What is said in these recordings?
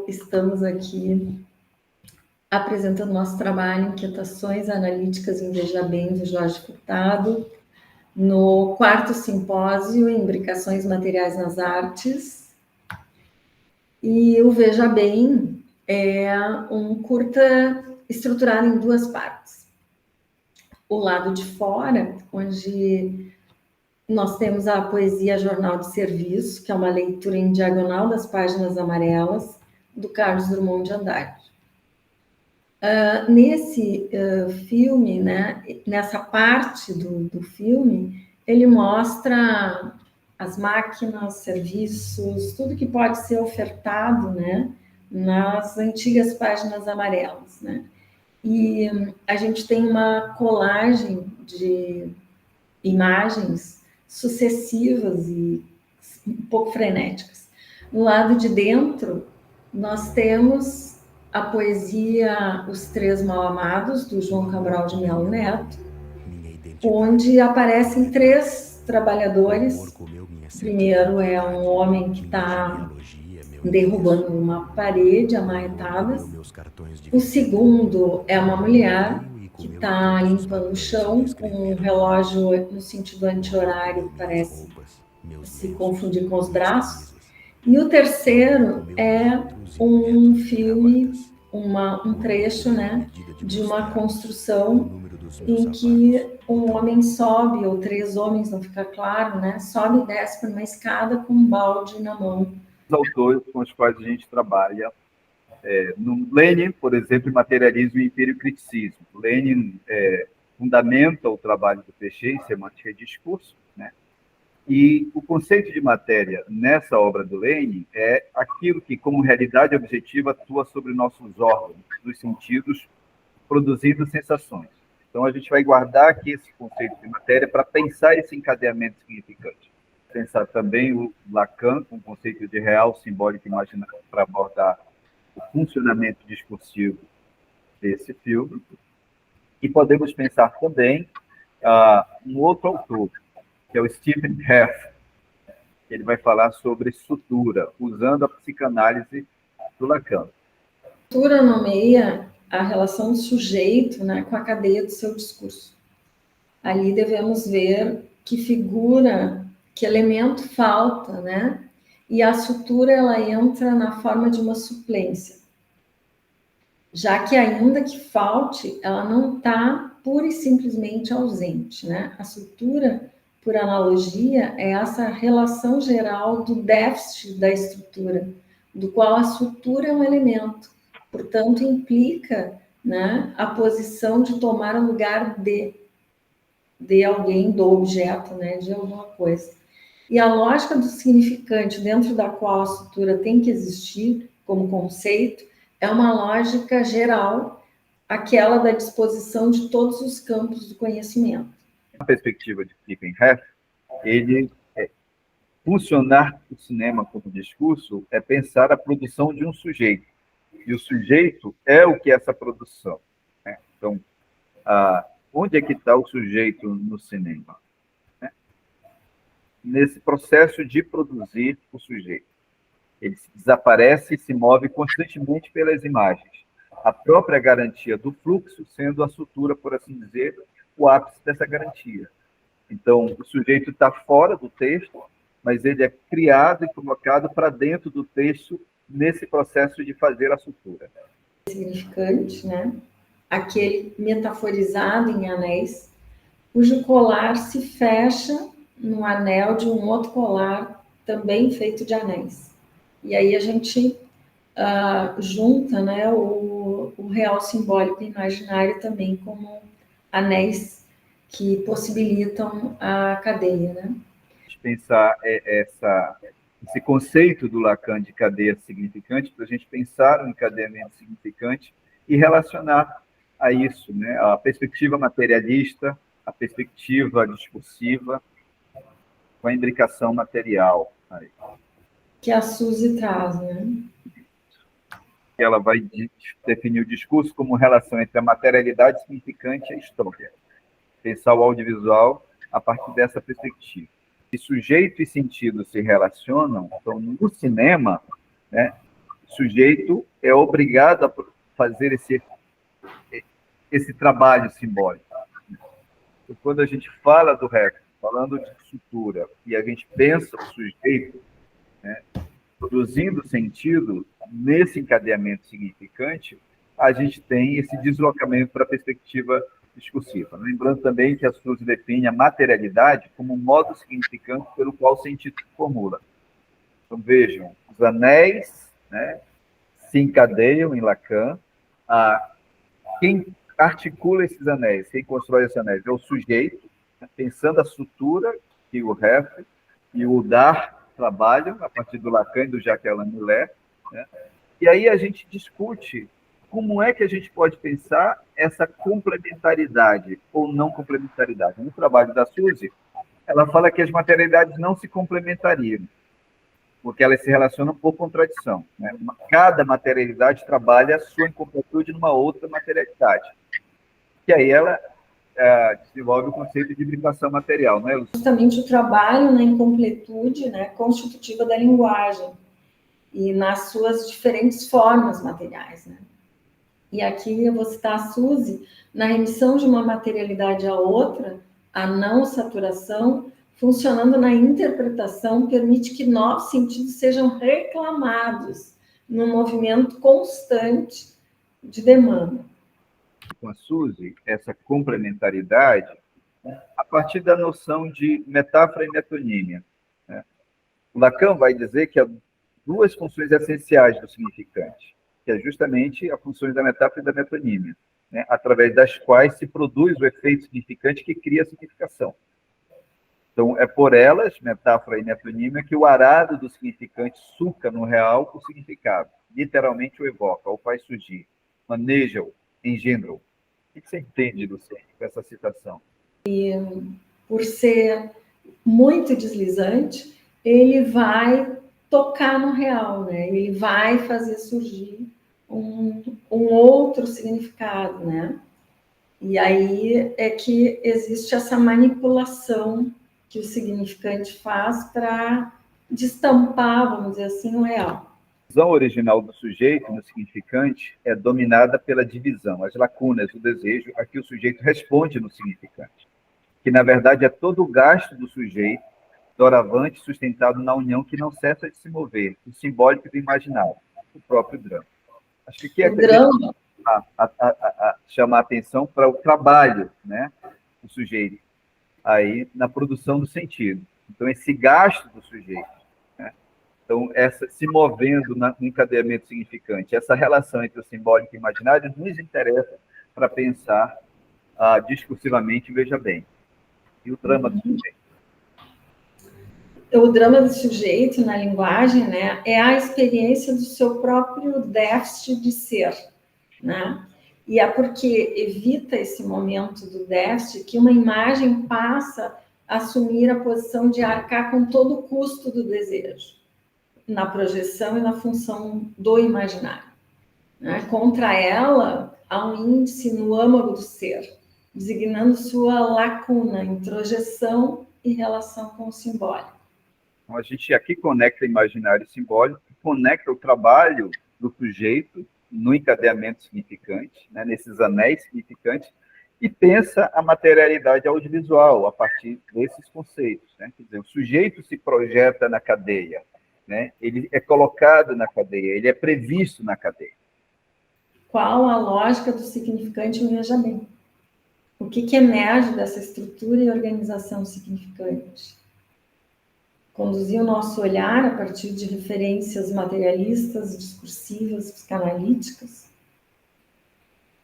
Estamos aqui apresentando nosso trabalho Inquietações Analíticas em Veja Bem, do Jorge Furtado, no 4º simpósio Imbricações Materiais nas Artes. E o Veja Bem é um curta estruturado em 2 partes. O lado de fora, onde nós temos a poesia Jornal de Serviço, que é uma leitura em diagonal das páginas amarelas, do Carlos Drummond de Andrade. Nesse filme, né, nessa parte do filme, ele mostra as máquinas, serviços, tudo que pode ser ofertado, né, nas antigas páginas amarelas, né? E a gente tem uma colagem de imagens sucessivas e um pouco frenéticas. No lado de dentro, nós temos a poesia Os Três Mal-Amados, do João Cabral de Melo Neto, onde aparecem 3 trabalhadores. O primeiro é um homem que está derrubando uma parede a marretadas. O segundo é uma mulher que está limpando o chão com um relógio no sentido anti-horário, parece se confundir com os braços. E o terceiro é um filme, um trecho, né, de uma construção em que um homem sobe, ou 3 homens, não fica claro, né, sobe e desce por uma escada com um balde na mão. Os autores com os quais a gente trabalha, no Lenin, por exemplo, materialismo e empiriocriticismo. Lenin fundamenta o trabalho do Peixe em semântica e discurso, né? E o conceito de matéria nessa obra do Lenin é aquilo que, como realidade objetiva, atua sobre nossos órgãos, dos sentidos, produzindo sensações. Então, a gente vai guardar aqui esse conceito de matéria para pensar esse encadeamento significante. Pensar também o Lacan, com o conceito de real, simbólico e imaginário, para abordar o funcionamento discursivo desse filme. E podemos pensar também um outro autor, que é o Stephen Heft. Ele vai falar sobre sutura, usando a psicanálise do Lacan. A sutura nomeia a relação do sujeito, né, com a cadeia do seu discurso. Ali devemos ver que figura, que elemento falta, né? E a sutura, ela entra na forma de uma suplência. Já que ainda que falte, ela não está pura e simplesmente ausente, né? A sutura, por analogia, é essa relação geral do déficit da estrutura, do qual a sutura é um elemento. Portanto, implica, né, a posição de tomar o lugar de alguém, do objeto, né, de alguma coisa. E a lógica do significante dentro da qual a sutura tem que existir como conceito é uma lógica geral, aquela da disposição de todos os campos do conhecimento. A perspectiva de Stephen Heft, ele funcionar o cinema como discurso é pensar a produção de um sujeito. E o sujeito é o que é essa produção, né? Então, onde é que está o sujeito no cinema? Né? Nesse processo de produzir o sujeito. Ele desaparece e se move constantemente pelas imagens. A própria garantia do fluxo sendo a sutura, por assim dizer, o ápice dessa garantia. Então, o sujeito está fora do texto, mas ele é criado e colocado para dentro do texto nesse processo de fazer a sutura. Significante, né? Aquele metaforizado em anéis, cujo colar se fecha no anel de um outro colar também feito de anéis. E aí a gente junta, né, o real simbólico e imaginário também como anéis que possibilitam a cadeia, né? Pensar esse conceito do Lacan de cadeia significante, para a gente pensar um encadeamento significante e relacionar a isso, né? A perspectiva materialista, a perspectiva discursiva, com a imbricação material. Aí. Que a Suzy traz, né? Ela vai definir o discurso como relação entre a materialidade significante e a história. Pensar o audiovisual a partir dessa perspectiva. Se sujeito e sentido se relacionam, então, no cinema, né, O sujeito é obrigado a fazer esse trabalho simbólico. E quando a gente fala do REC, falando de estrutura, e a gente pensa o sujeito, né, produzindo sentido nesse encadeamento significante, a gente tem esse deslocamento para a perspectiva discursiva. Lembrando também que a Suzy define a materialidade como um modo significante pelo qual o sentido se formula. Então, vejam, os anéis, né, se encadeiam em Lacan. Quem articula esses anéis, quem constrói esses anéis é o sujeito, né, pensando a estrutura que o Heffter e o Dart trabalham, a partir do Lacan e do Jacques-Alain Millet, né? E aí a gente discute como é que a gente pode pensar essa complementaridade ou não complementaridade. No trabalho da Suzy, ela fala que as materialidades não se complementariam, porque elas se relacionam por contradição, né? Cada materialidade trabalha a sua incompletude numa outra materialidade. E aí ela desenvolve o conceito de hibridação material, né? Justamente o trabalho na incompletude, né, constitutiva da linguagem e nas suas diferentes formas materiais, né? E aqui eu vou citar a Suzy, na remissão de uma materialidade à outra, a não saturação, funcionando na interpretação, permite que novos sentidos sejam reclamados num movimento constante de demanda. Com a Suzy, essa complementaridade, a partir da noção de metáfora e metonímia, né? O Lacan vai dizer que há duas funções essenciais do significante, que é justamente a função da metáfora e da metonímia, né? Através das quais se produz o efeito significante que cria a significação. Então, é por elas, metáfora e metonímia, que o arado do significante suca no real o significado, literalmente o evoca, o faz surgir, maneja-o, engendra-o. O que você entende, Luciene, com essa citação? Por ser muito deslizante, ele vai tocar no real, né? Ele vai fazer surgir um outro significado, né? E aí é que existe essa manipulação que o significante faz para destampar, vamos dizer assim, o real. A visão original do sujeito no significante é dominada pela divisão, as lacunas, o desejo a que o sujeito responde no significante, que na verdade é todo o gasto do sujeito, doravante sustentado na união que não cessa de se mover, o simbólico e do imaginário, o próprio drama. Acho que aqui é drama chamar a atenção para o trabalho, né, do sujeito aí na produção do sentido. Então, esse gasto do sujeito, né? Então, se movendo no encadeamento significante, essa relação entre o simbólico e o imaginário nos interessa para pensar discursivamente, veja bem. E o drama do sujeito? O drama do sujeito na linguagem, né, é a experiência do seu próprio déficit de ser, né? E é porque evita esse momento do déficit que uma imagem passa a assumir a posição de arcar com todo o custo do desejo, na projeção e na função do imaginário, né? Contra ela, há um índice no âmago do ser, designando sua lacuna, introjeção e relação com o simbólico. Então, a gente aqui conecta imaginário e simbólico, conecta o trabalho do sujeito no encadeamento significante, né, nesses anéis significantes, e pensa a materialidade audiovisual a partir desses conceitos, né? Quer dizer, o sujeito se projeta na cadeia, né? Ele é colocado na cadeia, ele é previsto na cadeia. Qual a lógica do significante? Veja bem. O que emerge dessa estrutura e organização significante? Conduzir o nosso olhar a partir de referências materialistas, discursivas, psicanalíticas.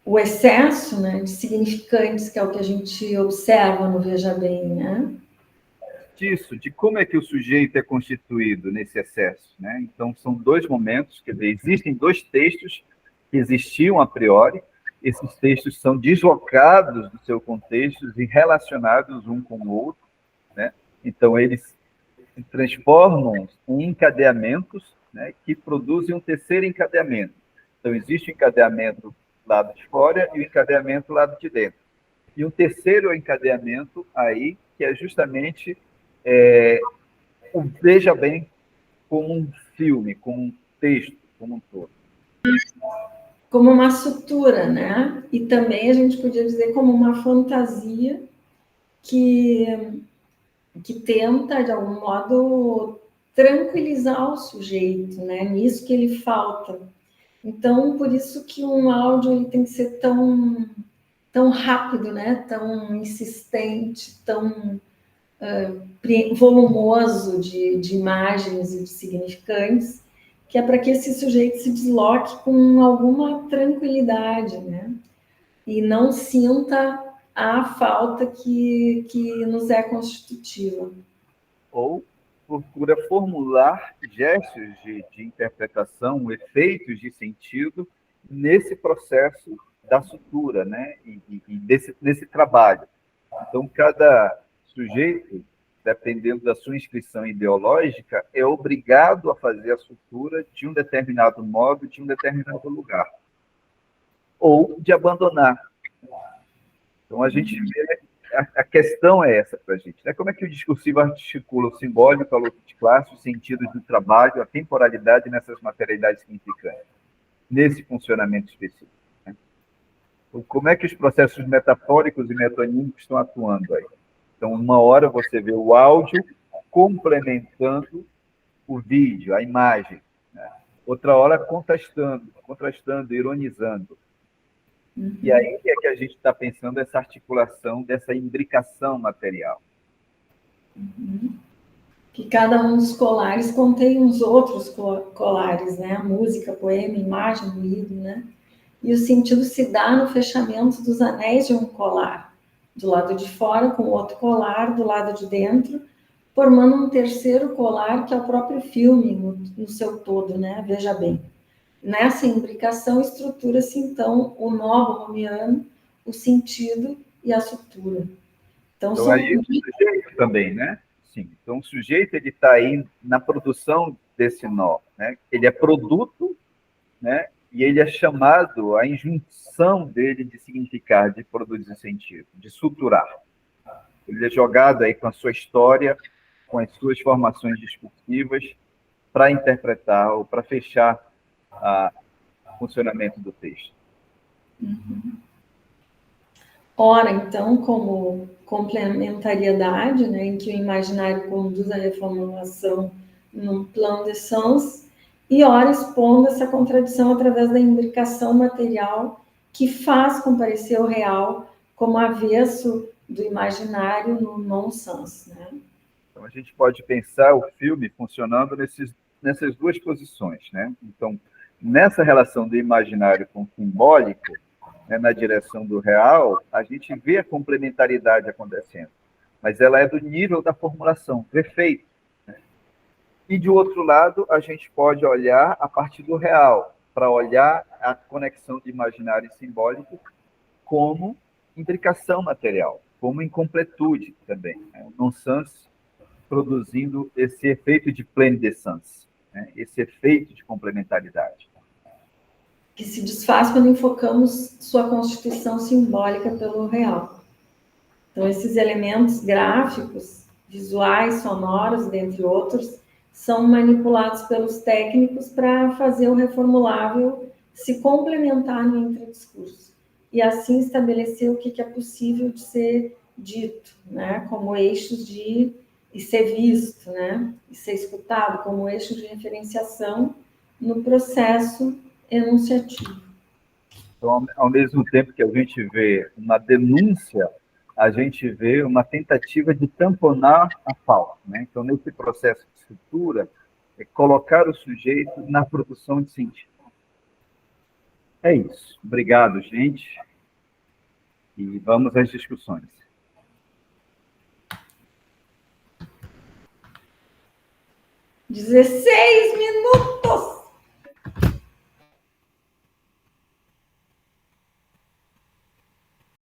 O excesso, né, de significantes, que é o que a gente observa no Veja Bem, né? Disso, de como é que o sujeito é constituído nesse excesso, né? Então, são dois momentos, quer dizer, existem dois textos que existiam a priori, esses textos são deslocados do seu contexto e relacionados um com o outro, né? Então, eles se transformam em encadeamentos, né, que produzem um terceiro encadeamento. Então, existe o encadeamento lado de fora e o encadeamento lado de dentro. E um terceiro encadeamento aí, que é justamente o Veja Bem como um filme, como um texto, como um todo? Como uma sutura, né? E também a gente podia dizer como uma fantasia que tenta, de algum modo, tranquilizar o sujeito, né? Nisso que ele falta. Então, por isso que um áudio ele tem que ser tão rápido, né? Tão insistente, tão volumoso de imagens e de significantes, que é para que esse sujeito se desloque com alguma tranquilidade, né? E não sinta a falta que nos é constitutiva. Ou procura formular gestos de interpretação, efeitos de sentido nesse processo da sutura, né? E nesse trabalho. Então, cada sujeito, dependendo da sua inscrição ideológica, é obrigado a fazer a sutura de um determinado modo, de um determinado lugar, ou de abandonar. Então, a gente vê, a questão é essa para a gente, né? Como é que o discursivo articula o simbólico, a luta de classe, os sentidos do trabalho, a temporalidade nessas materialidades significantes, nesse funcionamento específico, né? Então, como é que os processos metafóricos e metonímicos estão atuando aí? Então, uma hora você vê o áudio complementando o vídeo, a imagem, né? Outra hora contrastando, ironizando. E aí é que a gente está pensando essa articulação, dessa imbricação material. Que cada um dos colares contém uns outros colares, né? Música, poema, imagem, ruído, né? E o sentido se dá no fechamento dos anéis de um colar, do lado de fora com outro colar, do lado de dentro, formando um terceiro colar que é o próprio filme no seu todo, né? Veja bem. Nessa imbricação estrutura-se então o nó romiano, o sentido e a sutura. Então, aí o sujeito também, né? Sim. Então, o sujeito ele está aí na produção desse nó, né? Ele é produto, né? E ele é chamado à injunção dele de significar, de produzir sentido, de suturar. Ele é jogado aí com a sua história, com as suas formações discursivas, para interpretar ou para fechar o funcionamento do texto. Ora, então, como complementariedade, né, em que o imaginário conduz à reformulação num plano de sens, e ora expondo essa contradição através da imbricação material que faz comparecer o real como avesso do imaginário no non-sens, né? Então, a gente pode pensar o filme funcionando nessas duas posições, né? Então, nessa relação do imaginário com o simbólico, né, na direção do real, a gente vê a complementariedade acontecendo, mas ela é do nível da formulação, perfeito, né? E, de outro lado, a gente pode olhar a partir do real, para olhar a conexão de imaginário e simbólico como imbricação material, como incompletude também, né? O non-sens produzindo esse efeito de pleine d'essence, né? Esse efeito de complementaridade. Que se desfaz quando enfocamos sua constituição simbólica pelo real. Então, esses elementos gráficos, visuais, sonoros, dentre outros, são manipulados pelos técnicos para fazer o reformulável se complementar no intradiscurso e assim estabelecer o que é possível de ser dito, né, como eixos de e ser visto, né, e ser escutado como eixo de referenciação no processo enunciativo. Então, ao mesmo tempo que a gente vê uma denúncia, a gente vê uma tentativa de tamponar a falta, né? Então, nesse processo de estrutura, é colocar o sujeito na produção de sentido. É isso. Obrigado, gente. E vamos às discussões. 16 minutos!